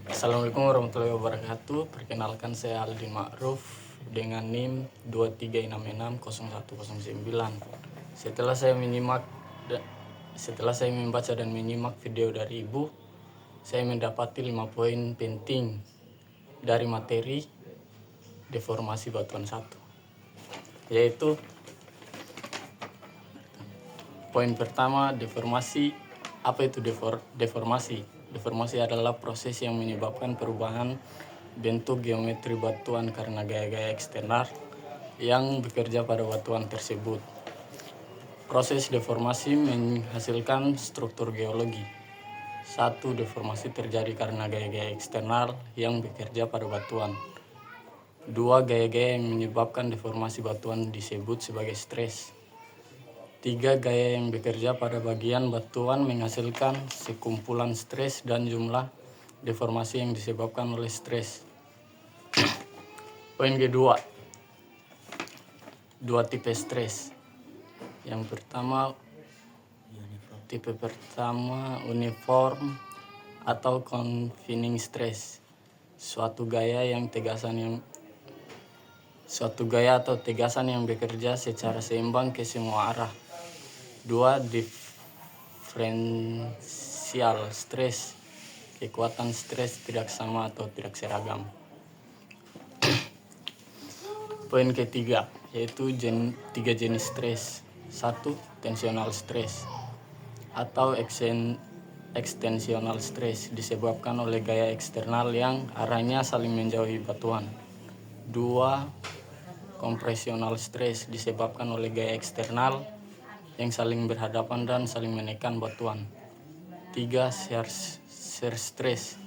Assalamualaikum warahmatullahi wabarakatuh. Perkenalkan saya Aldin Ma'ruf dengan NIM 23660109. Setelah saya membaca dan menyimak video dari Ibu, saya mendapati 5 poin penting dari materi deformasi batuan 1. Yaitu poin pertama, deformasi. Apa itu deformasi? Deformasi adalah proses yang menyebabkan perubahan bentuk geometri batuan karena gaya-gaya eksternal yang bekerja pada batuan tersebut. Proses deformasi menghasilkan struktur geologi. 1. Deformasi terjadi karena gaya-gaya eksternal yang bekerja pada batuan. 2. Gaya-gaya yang menyebabkan deformasi batuan disebut sebagai stres. 3. Gaya yang bekerja pada bagian batuan menghasilkan sekumpulan stres dan jumlah deformasi yang disebabkan oleh stres. Poin kedua, 2 tipe stres. Yang pertama, tipe pertama uniform atau confining stress. Suatu gaya atau tegasan yang bekerja secara seimbang ke semua arah. 2. Differential stress. Kekuatan stres tidak sama atau tidak seragam. Poin ketiga, yaitu 3 jenis stres. 1. Tensional stress atau extensional stress disebabkan oleh gaya eksternal yang arahnya saling menjauhi batuan. 2. Compressional stress disebabkan oleh gaya eksternal yang saling berhadapan dan saling menekan batuan. 3. Shear stress,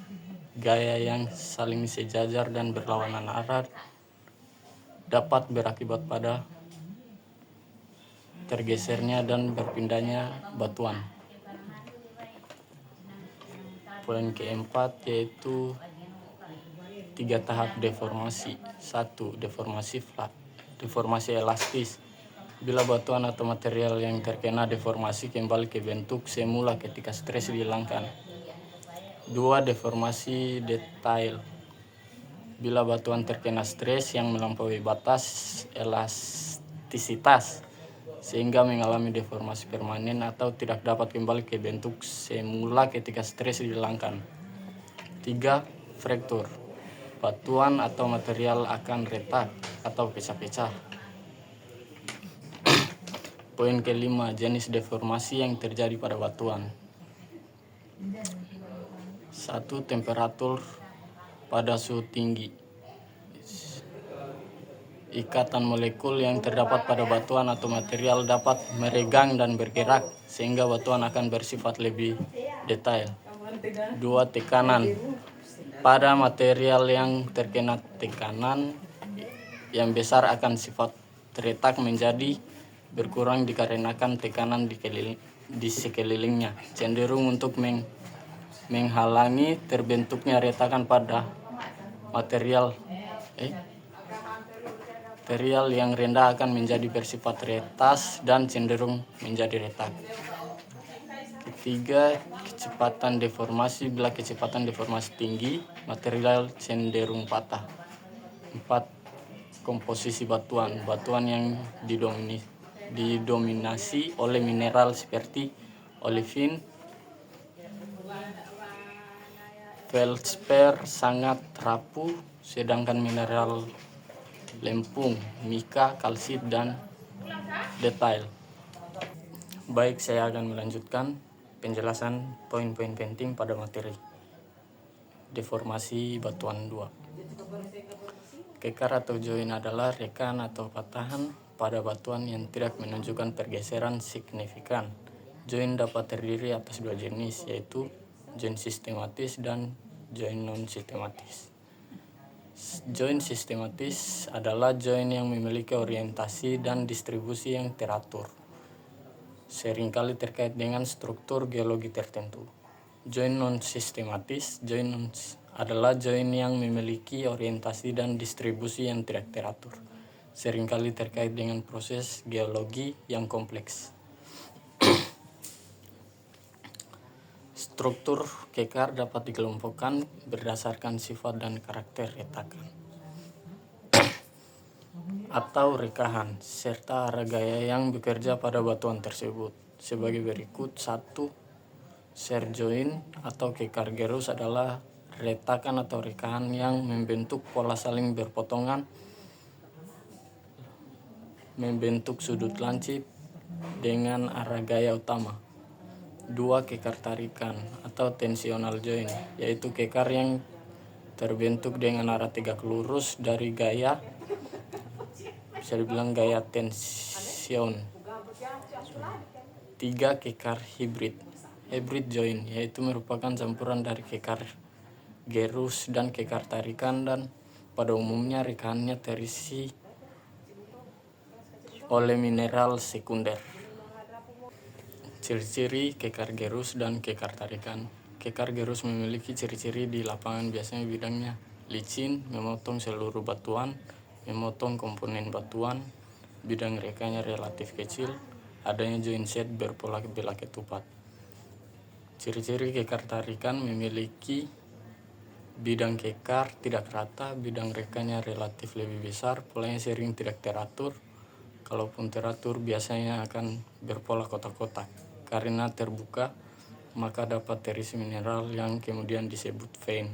gaya yang saling sejajar dan berlawanan arah dapat berakibat pada tergesernya dan berpindahnya batuan. Poin keempat yaitu 3 tahap deformasi. 1. Deformasi flat, deformasi elastis. Bila batuan atau material yang terkena deformasi kembali ke bentuk semula ketika stres dihilangkan. 2. Deformasi detail. Bila batuan terkena stres yang melampaui batas elastisitas sehingga mengalami deformasi permanen atau tidak dapat kembali ke bentuk semula ketika stres dihilangkan. 3. Fraktur. Batuan atau material akan retak atau pecah-pecah. Poin kelima, jenis deformasi yang terjadi pada batuan. 1. Temperatur pada suhu tinggi. Ikatan molekul yang terdapat pada batuan atau material dapat meregang dan bergerak sehingga batuan akan bersifat lebih detail. 2. Tekanan. Pada material yang terkena tekanan yang besar akan sifat retak menjadi berkurang dikarenakan tekanan di sekelilingnya, cenderung untuk menghalangi terbentuknya retakan pada material yang rendah akan menjadi bersifat retas dan cenderung menjadi retak. Ketiga, kecepatan deformasi. Bila kecepatan deformasi tinggi, material cenderung patah. 4. Komposisi batuan. Batuan yang didominasi oleh mineral seperti olivin, feldspar sangat rapuh, sedangkan mineral lempung, mika, kalsit, dan detail. Baik, saya akan melanjutkan penjelasan poin-poin penting pada materi deformasi batuan 2. Kekar atau join adalah rekan atau patahan pada batuan yang tidak menunjukkan pergeseran signifikan. Join dapat terdiri atas 2 jenis, yaitu join sistematis dan join non-sistematis. Join sistematis adalah join yang memiliki orientasi dan distribusi yang teratur, seringkali terkait dengan struktur geologi tertentu. Join non-sistematis adalah join yang memiliki orientasi dan distribusi yang tidak teratur, seringkali terkait dengan proses geologi yang kompleks. Struktur kekar dapat dikelompokkan berdasarkan sifat dan karakter retakan atau rekahan serta arah gaya yang bekerja pada batuan tersebut. Sebagai berikut: 1. Shear joint atau kekar gerus adalah retakan atau rekahan yang membentuk pola saling berpotongan, membentuk sudut lancip dengan arah gaya utama. 2. Kekar tarikan atau tensional joint, yaitu kekar yang terbentuk dengan arah tegak lurus dari gaya, bisa dibilang gaya tension. 3. Kekar hybrid joint, yaitu merupakan campuran dari kekar gerus dan kekar tarikan, dan pada umumnya rekahannya terisi oleh mineral sekunder. Ciri-ciri kekar gerus dan kekar tarikan. Kekar gerus memiliki ciri-ciri di lapangan, biasanya bidangnya licin, memotong seluruh batuan, memotong komponen batuan, bidang rekanya relatif kecil, adanya joint set berpola belah ketupat. Ciri-ciri kekar tarikan memiliki bidang kekar tidak rata, bidang rekanya relatif lebih besar, polanya sering tidak teratur. Kalaupun teratur biasanya akan berpola kotak-kotak. Karena terbuka, maka dapat terisi mineral yang kemudian disebut vein.